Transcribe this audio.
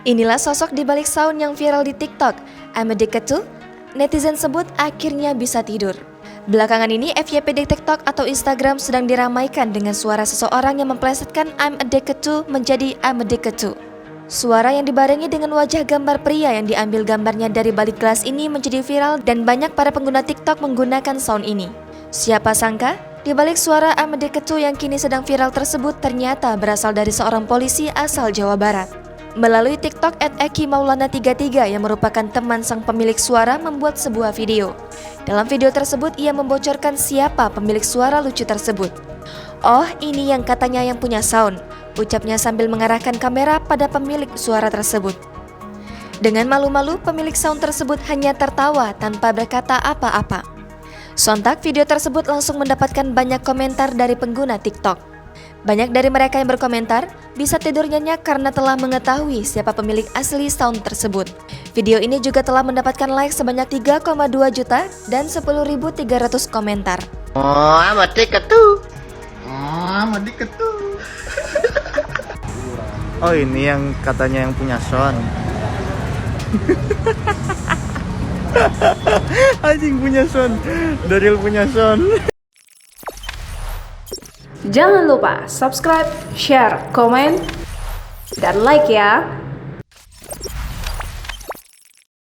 Inilah sosok di balik sound yang viral di TikTok. I'm addicted to. Netizen sebut akhirnya bisa tidur. Belakangan ini FYP di TikTok atau Instagram sedang diramaikan dengan suara seseorang yang memplesetkan I'm addicted to menjadi I'm addicted to. Suara yang dibarengi dengan wajah gambar pria yang diambil gambarnya dari balik kelas ini menjadi viral dan banyak para pengguna TikTok menggunakan sound ini. Siapa sangka, di balik suara I'm addicted to yang kini sedang viral tersebut ternyata berasal dari seorang polisi asal Jawa Barat. Melalui TikTok @eki_maulana33 yang merupakan teman sang pemilik suara membuat sebuah video. Dalam video tersebut ia membocorkan siapa pemilik suara lucu tersebut. Oh, ini yang katanya yang punya sound, ucapnya sambil mengarahkan kamera pada pemilik suara tersebut. Dengan malu-malu, pemilik sound tersebut hanya tertawa tanpa berkata apa-apa. Sontak video tersebut langsung mendapatkan banyak komentar dari pengguna TikTok. Banyak dari mereka yang berkomentar, bisa tidur nyenyak karena telah mengetahui siapa pemilik asli sound tersebut. Video ini juga telah mendapatkan like sebanyak 3,2 juta dan 10.300 komentar. Oh, I'm addicted to. Oh, I'm addicted to. Oh, ini yang katanya yang punya sound. Anjing punya sound. Daryl punya sound. Jangan lupa subscribe, share, komen, dan like ya.